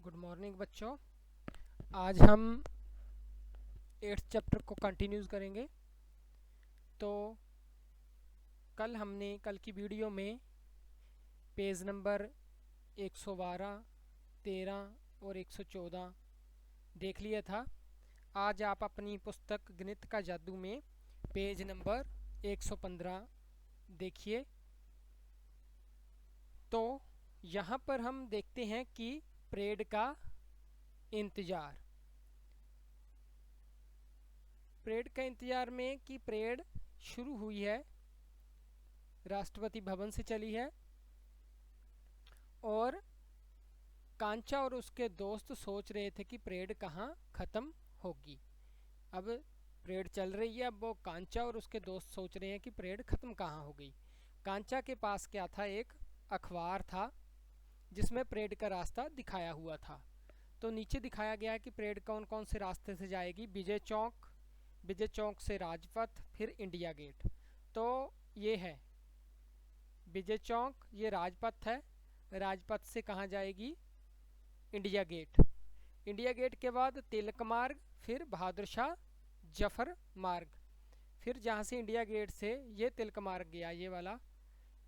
Good morning बच्चों। आज हम 8th चैप्टर को कंटिन्यूज़ करेंगे। तो कल की वीडियो में पेज नंबर 112, 13 और 114 देख लिया था। आज आप अपनी पुस्तक गणित का जादू में पेज नंबर 115 देखिए। तो यहाँ पर हम देखते हैं कि परेड का इंतज़ार में कि परेड शुरू हुई है, राष्ट्रपति भवन से चली है और कांचा और उसके दोस्त सोच रहे थे कि परेड कहाँ ख़त्म होगी। अब परेड चल रही है, अब वो कांचा और उसके दोस्त सोच रहे हैं कि परेड ख़त्म कहाँ हो गई। कांचा के पास क्या था, एक अखबार था जिसमें परेड का रास्ता दिखाया हुआ था। तो नीचे दिखाया गया है कि परेड कौन कौन से रास्ते से जाएगी। विजय चौक से राजपथ, फिर इंडिया गेट। तो ये है विजय चौक, ये राजपथ है। राजपथ से कहाँ जाएगी? India gate. इंडिया गेट के बाद तिलक मार्ग, फिर बहादुर शाह जफर मार्ग। फिर जहाँ से इंडिया गेट से ये तिलक मार्ग गया, ये वाला,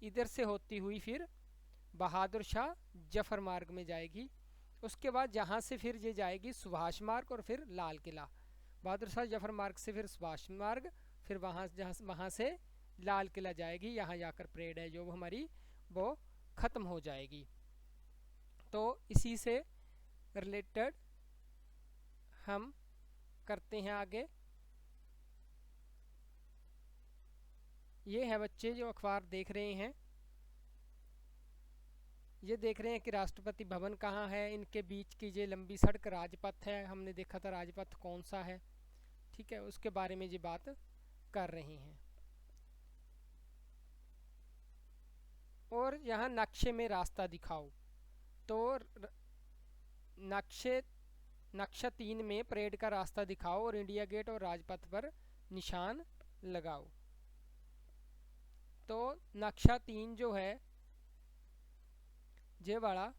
इधर से होती हुई फिर बहादुर शाह जफर मार्ग में जाएगी। उसके बाद जहाँ से फिर ये जाएगी सुभाष मार्ग और फिर लाल किला। बहादुर शाह जफर मार्ग से फिर सुभाष मार्ग, फिर वहाँ से लाल किला जाएगी। यहाँ जाकर परेड है जो हमारी वो ख़त्म हो जाएगी। तो इसी से रिलेटेड हम करते हैं आगे। ये है बच्चे जो अखबार देख रहे हैं, ये देख रहे हैं कि राष्ट्रपति भवन कहाँ है। इनके बीच की ये लंबी सड़क राजपथ है। हमने देखा था राजपथ कौन सा है, ठीक है, उसके बारे में ये बात कर रहे हैं। और यहाँ नक्शे में रास्ता दिखाओ। तो नक्शा 3 में परेड का रास्ता दिखाओ और इंडिया गेट और राजपथ पर निशान लगाओ। तो नक्शा 3 जो है ये वाला,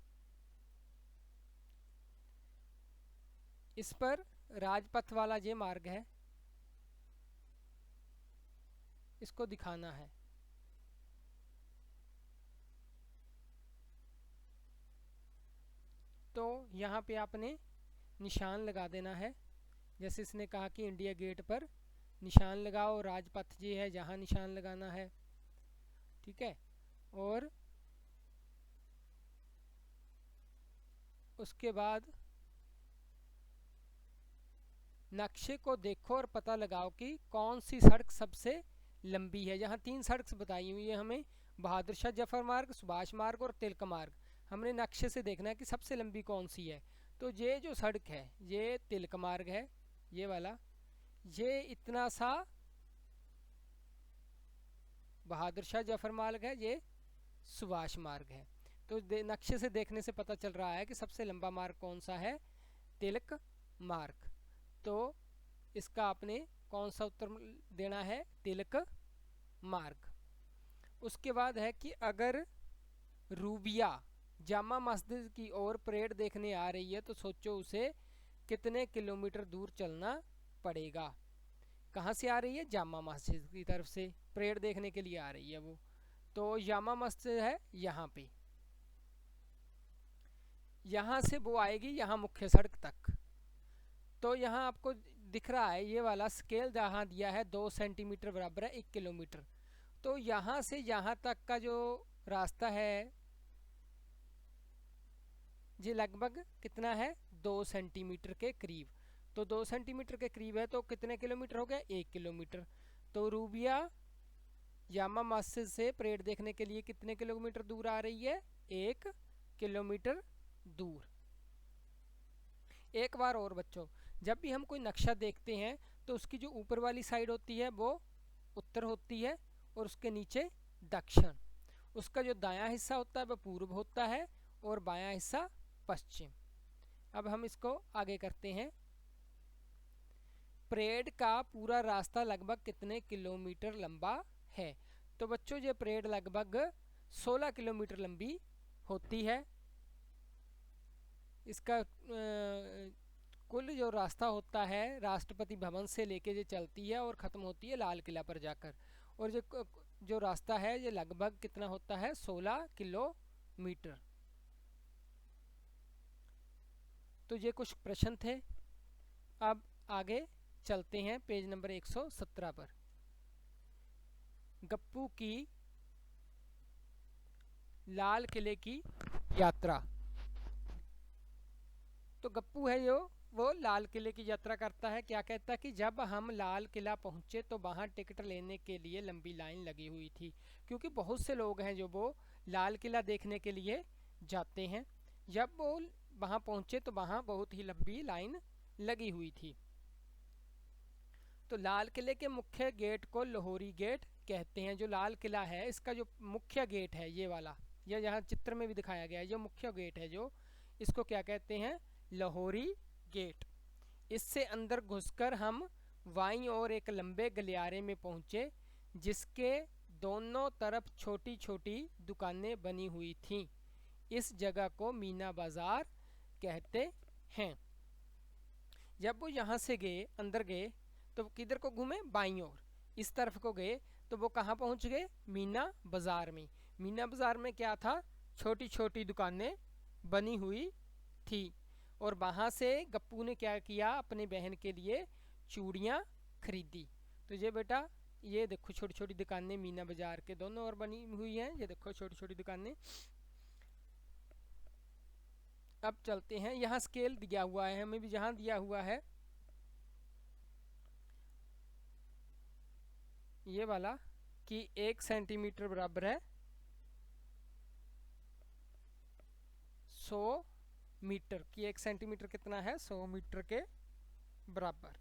इस पर राजपथ वाला ये मार्ग है, इसको दिखाना है। तो यहाँ पे आपने निशान लगा देना है। जैसे इसने कहा कि इंडिया गेट पर निशान लगाओ, राजपथ ये है जहाँ निशान लगाना है, ठीक है। और उसके बाद नक्शे को देखो और पता लगाओ कि कौन सी सड़क सबसे लंबी है। यहाँ 3 सड़क बताई हुई है हमें, बहादुर शाह जफर मार्ग, सुभाष मार्ग और तिलक मार्ग। हमने नक्शे से देखना है कि सबसे लंबी कौन सी है। तो ये जो सड़क है ये तिलक मार्ग है, ये वाला। ये इतना सा बहादुर शाह जफर मार्ग है, ये सुभाष मार्ग है। तो नक्शे से देखने से पता चल रहा है कि सबसे लंबा मार्ग कौन सा है, तिलक मार्ग। तो इसका आपने कौन सा उत्तर देना है, तिलक मार्ग। उसके बाद है कि अगर रूबिया जामा मस्जिद की ओर परेड देखने आ रही है तो सोचो उसे कितने किलोमीटर दूर चलना पड़ेगा। कहाँ से आ रही है? जामा मस्जिद की तरफ से परेड देखने के लिए आ रही है वो। तो जामा मस्जिद है यहाँ पे, यहाँ से वो आएगी यहाँ मुख्य सड़क तक। तो यहाँ आपको दिख रहा है ये वाला स्केल जहाँ दिया है 2 सेंटीमीटर बराबर है 1 किलोमीटर। तो यहाँ से यहाँ तक का जो रास्ता है ये लगभग कितना है, 2 सेंटीमीटर के करीब। तो 2 सेंटीमीटर के करीब है तो कितने किलोमीटर हो गया, 1 किलोमीटर। तो रूबिया जामा मस्जिद से परेड देखने के लिए कितने किलोमीटर दूर आ रही है, 1 किलोमीटर दूर। एक बार और बच्चों, जब भी हम कोई नक्शा देखते हैं तो उसकी जो ऊपर वाली साइड होती है वो उत्तर होती है और उसके नीचे दक्षिण। उसका जो दायां हिस्सा होता है वह पूर्व होता है और बायां हिस्सा पश्चिम। अब हम इसको आगे करते हैं। परेड का पूरा रास्ता लगभग कितने किलोमीटर लंबा है? तो बच्चों ये परेड लगभग 16 किलोमीटर लंबी होती है। इसका कुल जो रास्ता होता है राष्ट्रपति भवन से लेके जो चलती है और ख़त्म होती है लाल किला पर जाकर। और जो रास्ता है ये लगभग कितना होता है, 16 किलोमीटर। तो ये कुछ प्रश्न थे। अब आगे चलते हैं पेज नंबर 117 पर। गप्पू की लाल किले की यात्रा। तो गप्पू है जो वो लाल किले की यात्रा करता है। क्या कहता है कि जब हम लाल किला पहुंचे तो वहाँ टिकट लेने के लिए लंबी लाइन लगी हुई थी, क्योंकि बहुत से लोग हैं जो वो लाल किला देखने के लिए जाते हैं। जब वो वहाँ पहुंचे तो वहाँ बहुत ही लंबी लाइन लगी हुई थी। तो लाल किले के मुख्य गेट को लाहौरी गेट कहते हैं। जो लाल किला है इसका जो मुख्य गेट है ये वाला, यह यहाँ चित्र में भी दिखाया गया है, जो मुख्य गेट है जो इसको क्या कहते हैं, लाहौरी गेट। इससे अंदर घुसकर हम वाईं ओर एक लंबे गलियारे में पहुंचे जिसके दोनों तरफ छोटी छोटी दुकानें बनी हुई थीं। इस जगह को मीना बाजार कहते हैं। जब वो यहाँ से गए, अंदर गए, तो किधर को घूमे, बाईं ओर इस तरफ को गए, तो वो कहाँ पहुँच गए, मीना बाजार में। मीना बाजार में क्या था, छोटी छोटी दुकानें बनी हुई थी। और वहाँ से गप्पू ने क्या किया, अपने बहन के लिए चूड़ियाँ खरीदी। तो ये बेटा ये देखो छोटी छोटी दुकानें मीना बाजार के दोनों ओर बनी हुई हैं। ये देखो छोटी छोटी दुकानें। अब चलते हैं, यहाँ स्केल दिया हुआ है हमें भी, जहाँ दिया हुआ है ये वाला कि 1 सेंटीमीटर बराबर है 100 मीटर, कि 1 सेंटीमीटर कितना है, 100 मीटर के बराबर।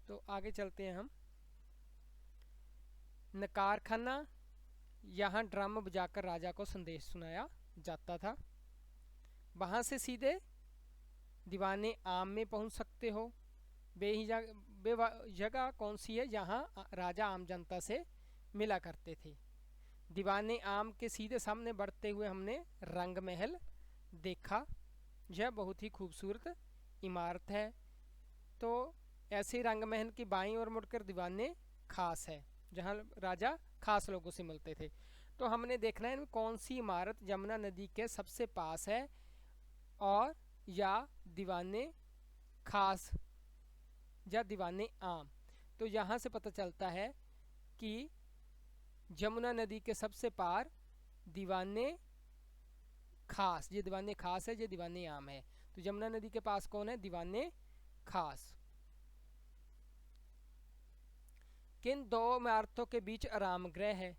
तो आगे चलते हैं हम। नकारखाना, यहाँ ड्रम बजाकर राजा को संदेश सुनाया जाता था। वहाँ से सीधे दीवाने आम में पहुँच सकते हो। जगह कौन सी है, जहाँ राजा आम जनता से मिला करते थे। दीवाने आम के सीधे सामने बढ़ते हुए हमने रंग महल देखा। यह बहुत ही खूबसूरत इमारत है। तो ऐसे रंग महल की बाईं ओर मुड़कर दीवाने खास है, जहाँ राजा खास लोगों से मिलते थे। तो हमने देखना है कौन सी इमारत यमुना नदी के सबसे पास है, और या दीवाने खास या दीवाने आम। तो यहाँ से पता चलता है कि यमुना नदी के सबसे पार दीवाने खास, ये दीवाने खास है, ये दीवाने आम है। तो यमुना नदी के पास कौन है, दीवाने खास। किन दो इमारतों के बीच आराम गृह है।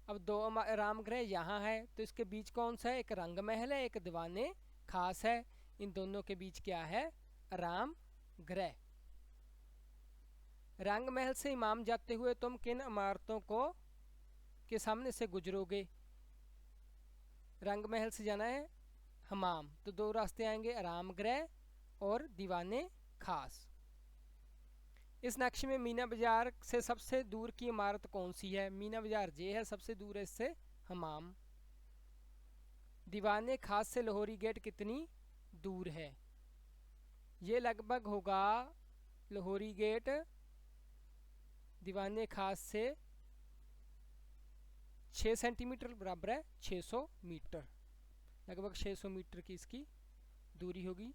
अब दो आराम गृह यहाँ है, तो इसके बीच कौन सा है, एक रंग महल है, एक दीवाने खास है। इन दोनों के बीच क्या है, आराम गृह। रंग महल से इमाम जाते हुए तुम किन इमारतों को के सामने से गुजरोगे। रंग महल से जाना है हमाम, तो दो रास्ते आएंगे, आराम गृह और दीवाने खास। इस नक्शे में मीना बाजार से सबसे दूर की इमारत कौन सी है। मीना बाजार ये है, सबसे दूर है इससे हमाम। दीवाने खास से लाहौरी गेट कितनी दूर है। ये लगभग होगा लाहौरी गेट दीवाने खास से 6 सेंटीमीटर बराबर है 600 मीटर, लगभग 600 मीटर की इसकी दूरी होगी।